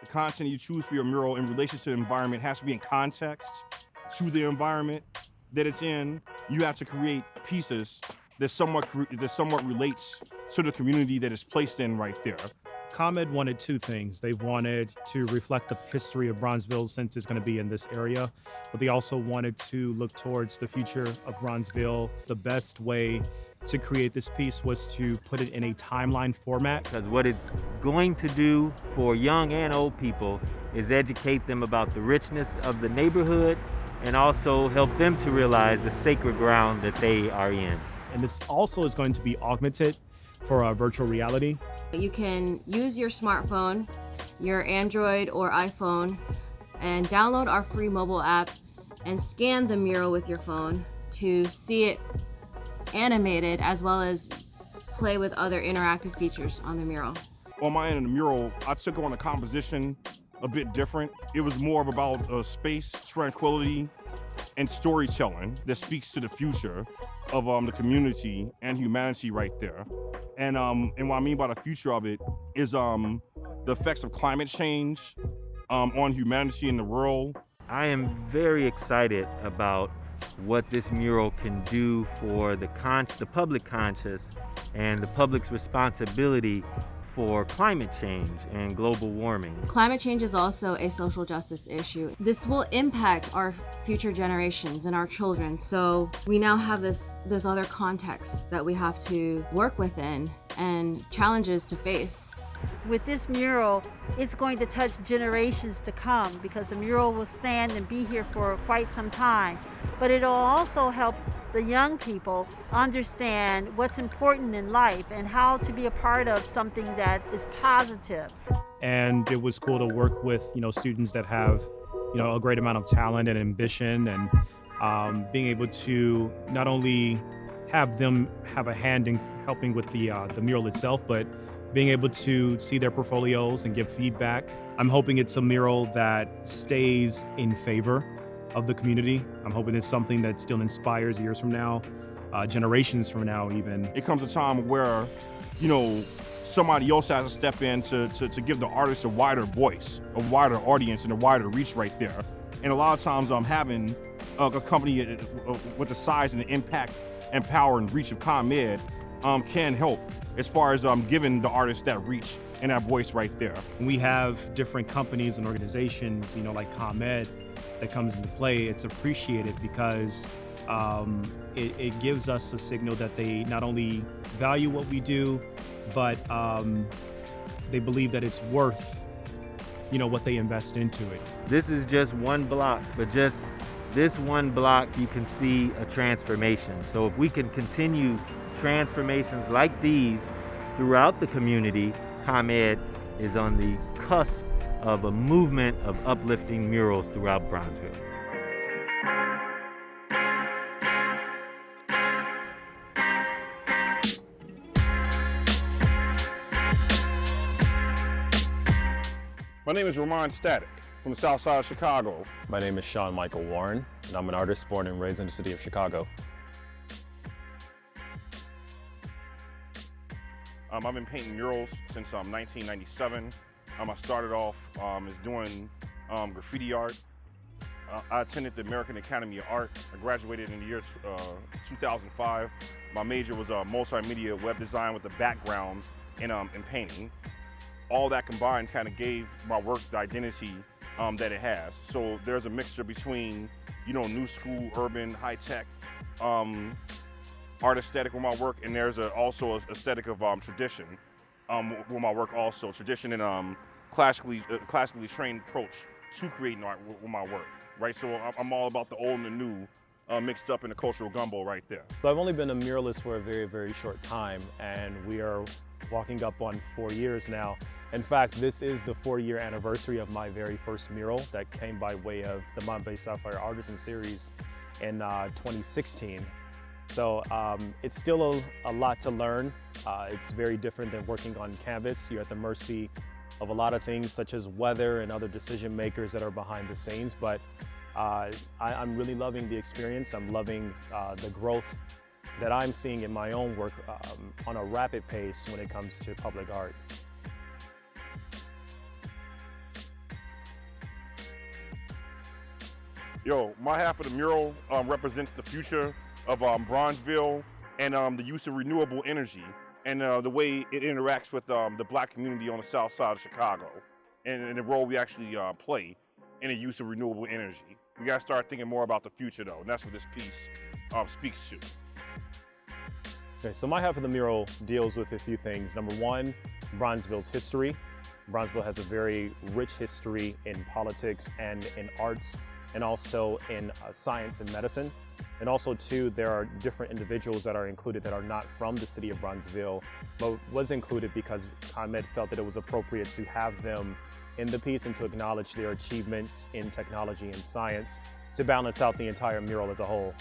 The content you choose for your mural in relation to the environment has to be in context to the environment that it's in. You have to create pieces that somewhat relates to the community that it's placed in right there. ComEd wanted two things. They wanted to reflect the history of Bronzeville since it's going to be in this area, but they also wanted to look towards the future of Bronzeville. The best way to create this piece was to put it in a timeline format. Because what it's going to do for young and old people is educate them about the richness of the neighborhood and also help them to realize the sacred ground that they are in. And this also is going to be augmented for virtual reality. You can use your smartphone, your Android or iPhone, and download our free mobile app and scan the mural with your phone to see it animated as well as play with other interactive features on the mural. On my end of the mural, I took on the composition a bit different. It was more of about space, tranquility, and storytelling that speaks to the future of the community and humanity right there. And what I mean by the future of it is the effects of climate change on humanity in the world. I am very excited about what this mural can do for the public conscious and the public's responsibility for climate change and global warming. Climate change is also a social justice issue. This will impact our future generations and our children. So we now have this other context that we have to work within and challenges to face. With this mural, it's going to touch generations to come because the mural will stand and be here for quite some time. But it'll also help the young people understand what's important in life and how to be a part of something that is positive. And it was cool to work with, students that have, a great amount of talent and ambition, and being able to not only have them have a hand in helping with the mural itself, but being able to see their portfolios and give feedback. I'm hoping it's a mural that stays in favor of the community. I'm hoping it's something that still inspires years from now, generations from now even. It comes a time where, somebody else has to step in to give the artist a wider voice, a wider audience, and a wider reach right there. And a lot of times having a company with the size and the impact and power and reach of ComEd can help as far as giving the artist that reach and that voice right there. We have different companies and organizations, like ComEd, that comes into play. It's appreciated because it gives us a signal that they not only value what we do, but they believe that it's worth, what they invest into it. This is just one block, but just this one block, you can see a transformation. So if we can continue transformations like these throughout the community, ComEd is on the cusp of a movement of uplifting murals throughout Bronzeville. My name is Ramon Static from the south side of Chicago. My name is Sean Michael Warren, and I'm an artist born and raised in the city of Chicago. I've been painting murals since 1997. I started off as doing graffiti art. I attended the American Academy of Art. I graduated in the year 2005. My major was multimedia web design with a background in painting. All that combined kind of gave my work the identity that it has. So there's a mixture between, new school, urban, high-tech, art aesthetic with my work, and there's also an aesthetic of tradition with my work also. Tradition and classically trained approach to creating art with my work, right? So I'm all about the old and the new mixed up in a cultural gumbo right there. So I've only been a muralist for a very, very short time, and we are walking up on 4 years now. In fact, this is the 4-year anniversary of my very first mural that came by way of the Mount Sapphire Artisan Series in 2016. So it's still a lot to learn. It's very different than working on canvas. You're at the mercy of a lot of things such as weather and other decision makers that are behind the scenes, but I'm really loving the experience. I'm loving the growth that I'm seeing in my own work on a rapid pace when it comes to public art. Yo, my half of the mural represents the future of Bronzeville and the use of renewable energy and the way it interacts with the Black community on the south side of Chicago and the role we actually play in the use of renewable energy. We gotta start thinking more about the future though, and that's what this piece speaks to. Okay, so my half of the mural deals with a few things. Number one, Bronzeville's history. Bronzeville has a very rich history in politics and in arts, and also in science and medicine. And also too, there are different individuals that are included that are not from the city of Bronzeville, but was included because ComEd felt that it was appropriate to have them in the piece and to acknowledge their achievements in technology and science to balance out the entire mural as a whole.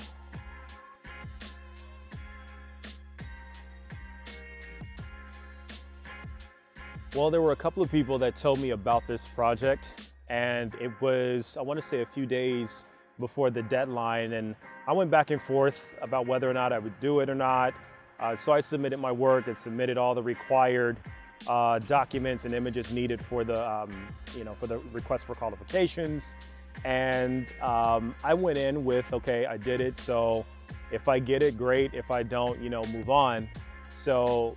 Well, there were a couple of people that told me about this project, and it was, I want to say, a few days before the deadline, and I went back and forth about whether or not I would do it or not. So I submitted my work and submitted all the required documents and images needed for the, for the request for qualifications. And I went in with, okay, I did it, so if I get it, great. If I don't, move on. So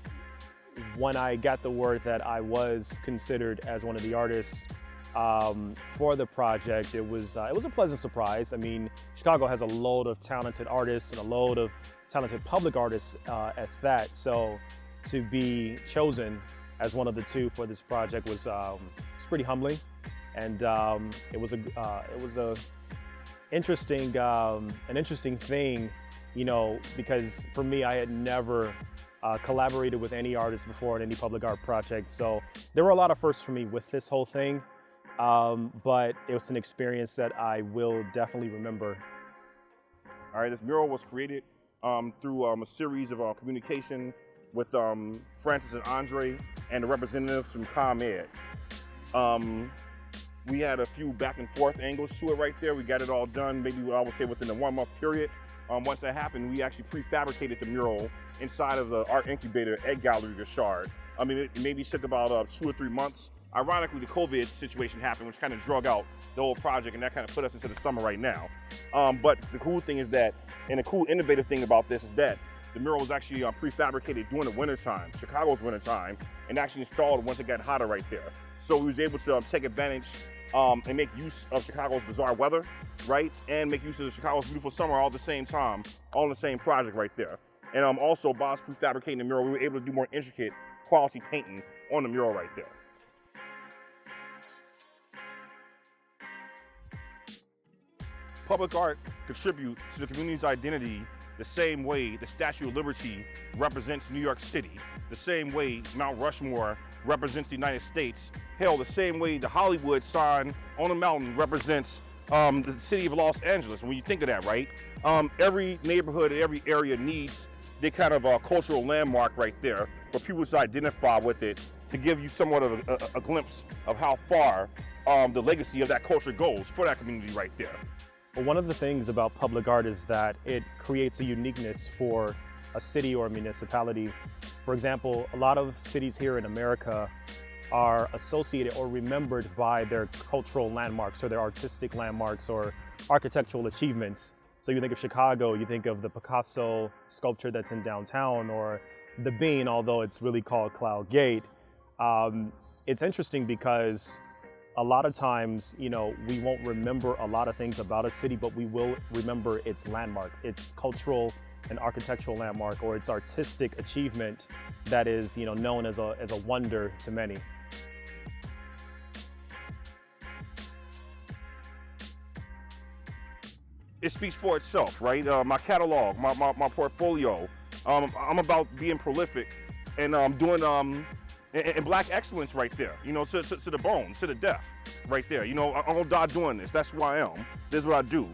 when I got the word that I was considered as one of the artists for the project, it was a pleasant surprise. I mean, Chicago has a load of talented artists and a load of talented public artists at that. So to be chosen as one of the two for this project was pretty humbling, and it was a interesting an interesting thing, because for me, I had never collaborated with any artist before in any public art project. So there were a lot of firsts for me with this whole thing, but it was an experience that I will definitely remember. All right, this mural was created through a series of communication with Francis and Andre and the representatives from ComEd. We had a few back and forth angles to it right there. We got it all done, maybe I would say within a 1 month period. Once that happened, we actually prefabricated the mural inside of the art incubator at Gallery Guichard. I mean, it maybe took about 2 or 3 months. Ironically, the COVID situation happened, which kind of drug out the whole project, and that kind of put us into the summer right now. But the cool thing is that, and the cool innovative thing about this is that the mural was actually prefabricated during the wintertime, Chicago's wintertime, and actually installed once it got hotter right there. So we was able to take advantage and make use of Chicago's bizarre weather, right? And make use of Chicago's beautiful summer all at the same time, all in the same project right there. And also, by us prefabricating the mural, we were able to do more intricate quality painting on the mural right there. Public art contributes to the community's identity the same way the Statue of Liberty represents New York City, the same way Mount Rushmore represents the United States, hell, the same way the Hollywood sign on the mountain represents the city of Los Angeles. When you think of that, right? Every neighborhood, every area needs their kind of cultural landmark right there for people to identify with it, to give you somewhat of a glimpse of how far the legacy of that culture goes for that community right there. Well, one of the things about public art is that it creates a uniqueness for a city or a municipality. For example, a lot of cities here in America are associated or remembered by their cultural landmarks or their artistic landmarks or architectural achievements. So you think of Chicago, you think of the Picasso sculpture that's in downtown, or the Bean, although it's really called Cloud Gate. It's interesting because a lot of times, we won't remember a lot of things about a city, but we will remember its landmark, its cultural and architectural landmark, or its artistic achievement that is, known as a wonder to many. It speaks for itself, right? My catalog, my portfolio. I'm about being prolific and doing and Black excellence right there, to the bone, to the death, right there. I'm gonna die doing this. That's who I am. This is what I do.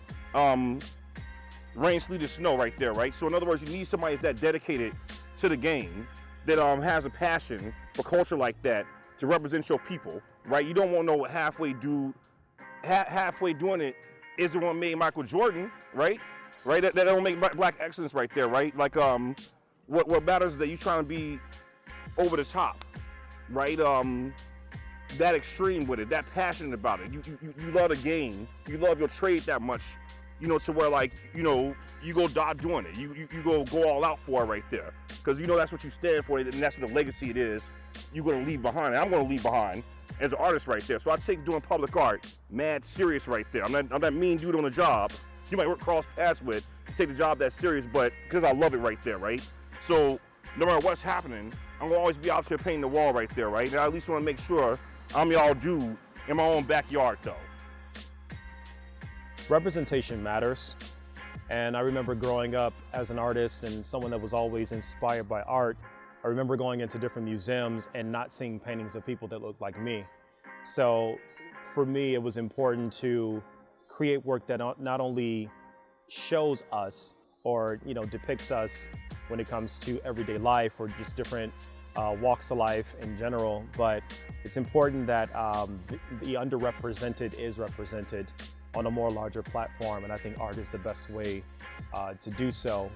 Rain, sleet, and snow right there, right? So in other words, you need somebody that's that dedicated to the game, that has a passion for culture like that, to represent your people, right? You don't want no halfway dude, halfway doing it is the one made Michael Jordan, right? Right? That don't make Black excellence right there, right? Like what matters is that you're trying to be over the top, right? that extreme with it, that passionate about it. You love the game, you love your trade that much, you know, to where like, you know, you go die doing it. You go all out for it right there. Because you know that's what you stand for, and that's what the legacy it is you're gonna leave behind, and I'm gonna leave behind as an artist right there. So I take doing public art mad serious right there. I'm that mean dude on the job you might cross paths with, take the job that serious, but because I love it right there, right? So no matter what's happening, I'm gonna always be out here painting the wall right there, right? And I at least wanna make sure I'm y'all dude in my own backyard though. Representation matters. And I remember growing up as an artist and someone that was always inspired by art. I remember going into different museums and not seeing paintings of people that looked like me. So for me, it was important to create work that not only shows us or, you know, depicts us when it comes to everyday life or just different walks of life in general, but it's important that the underrepresented is represented on a more larger platform, and I think art is the best way to do so.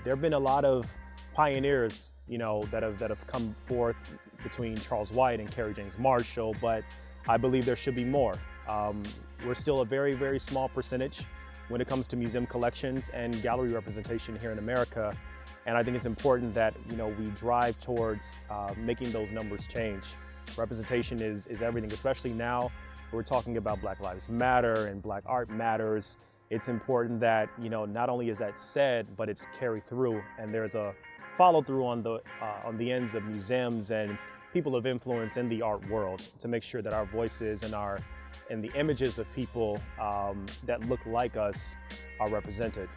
There have been a lot of pioneers, you know, that have come forth between Charles White and Kerry James Marshall, but I believe there should be more. We're still a very, very small percentage when it comes to museum collections and gallery representation here in America, and I think it's important that, you know, we drive towards making those numbers change. Representation is everything, especially now. We're talking about Black Lives Matter and Black Art Matters. It's important that, you know, not only is that said, but it's carried through, and there's a follow through on the ends of museums and people of influence in the art world to make sure that our voices and the images of people that look like us are represented.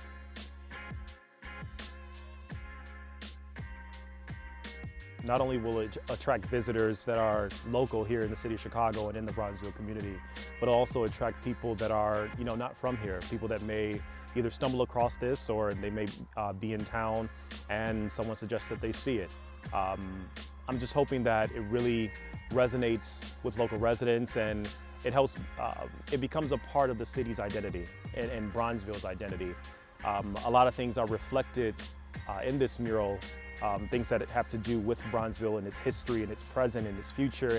Not only will it attract visitors that are local here in the city of Chicago and in the Bronzeville community, but also attract people that are, you know, not from here, people that may either stumble across this or they may be in town and someone suggests that they see it. I'm just hoping that it really resonates with local residents and it helps, it becomes a part of the city's identity and Bronzeville's identity. A lot of things are reflected in this mural. Things that have to do with Bronzeville and its history and its present and its future.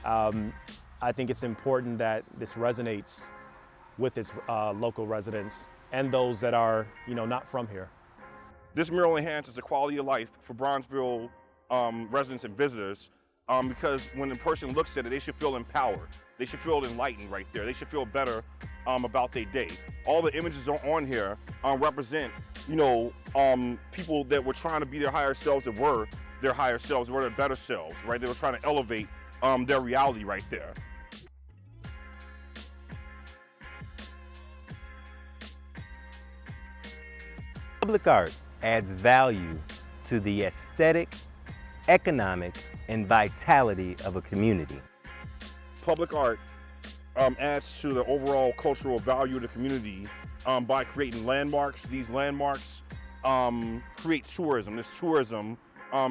And I think it's important that this resonates with its local residents and those that are, you know, not from here. This mural enhances the quality of life for Bronzeville residents and visitors because when a person looks at it, they should feel empowered. They should feel enlightened right there. They should feel better about their day. All the images on here represent, you know, people that were trying to be their higher selves, that were their higher selves, were their better selves, right? They were trying to elevate their reality right there. Public art adds value to the aesthetic, economic, and vitality of a community. Public art adds to the overall cultural value of the community by creating landmarks. These landmarks create tourism. This tourism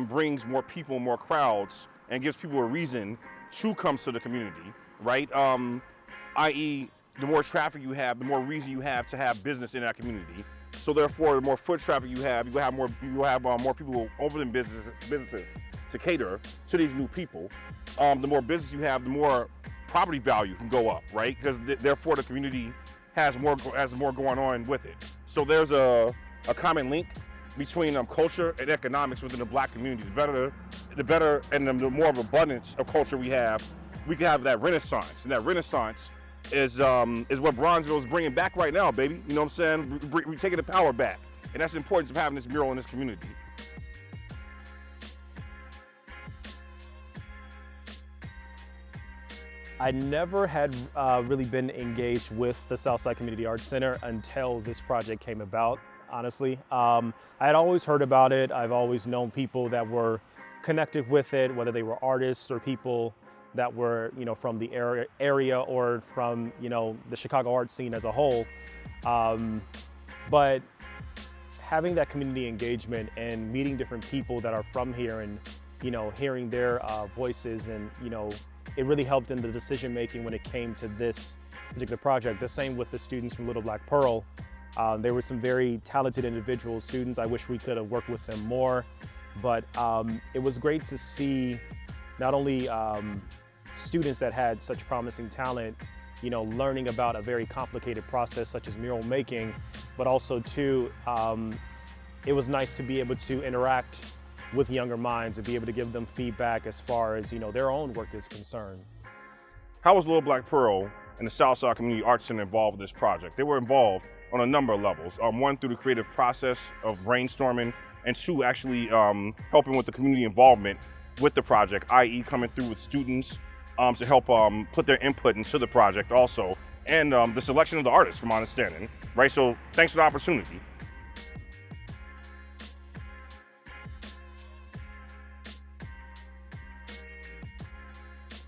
brings more people, more crowds, and gives people a reason to come to the community, right? I.e., the more traffic you have, the more reason you have to have business in that community. So therefore, the more foot traffic you have more people opening businesses to cater to these new people. The more business you have, the more property value can go up, right? Because therefore the community has more going on with it. So there's a common link between culture and economics within the Black community. The better and the more of abundance of culture we can have that Renaissance, and that Renaissance is what Bronzeville is bringing back right now, baby. You know what I'm saying? We're taking the power back, and that's the importance of having this mural in this community. I never had really been engaged with the Southside Community Arts Center until this project came about, honestly. I had always heard about it. I've always known people that were connected with it, whether they were artists or people that were, you know, from the area or from, you know, the Chicago art scene as a whole. But having that community engagement and meeting different people that are from here and, you know, hearing their voices and, you know, it really helped in the decision making when it came to this particular project. The same with the students from Little Black Pearl. There were some very talented individual students. I wish we could have worked with them more, but it was great to see not only students that had such promising talent, you know, learning about a very complicated process such as mural making, but also too, it was nice to be able to interact with younger minds and be able to give them feedback as far as, you know, their own work is concerned. How was Little Black Pearl and the Southside Community Arts Center involved with this project? They were involved on a number of levels. One, through the creative process of brainstorming, and two, actually helping with the community involvement with the project, i.e. coming through with students to help put their input into the project also, and the selection of the artists, from my understanding, right? So thanks for the opportunity.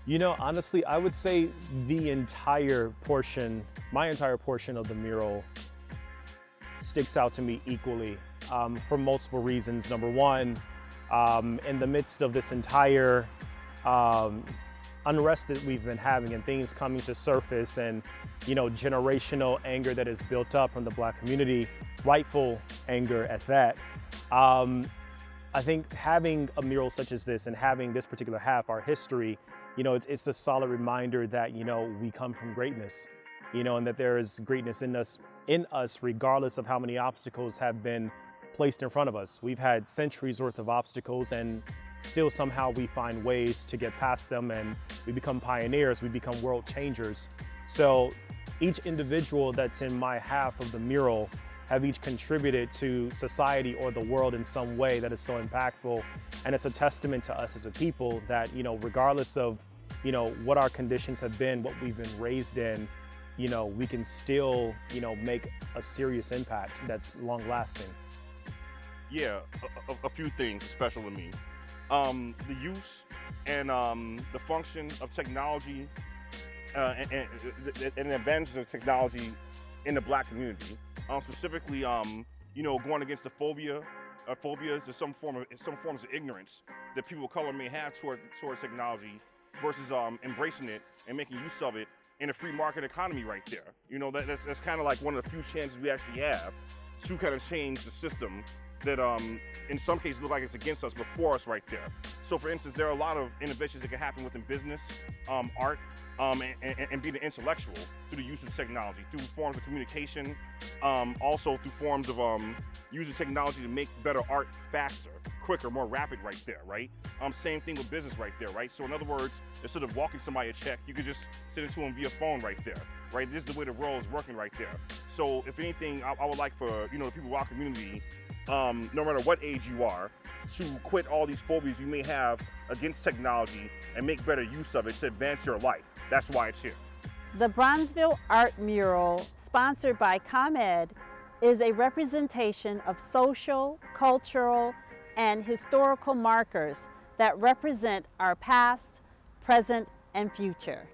You know, honestly, I would say my entire portion of the mural sticks out to me equally for multiple reasons. Number one, in the midst of this entire unrest that we've been having and things coming to surface and, you know, generational anger that is built up from the Black community, rightful anger at that, I think having a mural such as this and having this particular half, our history, you know, it's a solid reminder that, you know, we come from greatness, you know, and that there is greatness in us regardless of how many obstacles have been placed in front of us. We've had centuries worth of obstacles and still somehow we find ways to get past them, and we become pioneers, we become world changers. So each individual that's in my half of the mural have each contributed to society or the world in some way that is so impactful. And it's a testament to us as a people that, you know, regardless of, you know, what our conditions have been, what we've been raised in, you know, we can still, you know, make a serious impact that's long lasting. Yeah, a few things special to me. The use and the function of technology and the advantages of technology in the Black community. Specifically, you know, going against the phobias or some forms of ignorance that people of color may have towards technology, versus embracing it and making use of it in a free market economy right there. You know, that's kind of like one of the few chances we actually have to kind of change the system that in some cases look like it's against us, but for us right there. So for instance, there are a lot of innovations that can happen within business, art, and being an intellectual through the use of technology, through forms of communication, also through forms of using technology to make better art faster, quicker, more rapid right there, right? Same thing with business right there, right? So in other words, instead of walking somebody a check, you could just send it to them via phone right there, right? This is the way the world is working right there. So if anything, I would like for, you know, the people of our community, no matter what age you are, to quit all these phobias you may have against technology and make better use of it to advance your life. That's why it's here. The Bronzeville Art Mural, sponsored by ComEd, is a representation of social, cultural, and historical markers that represent our past, present, and future.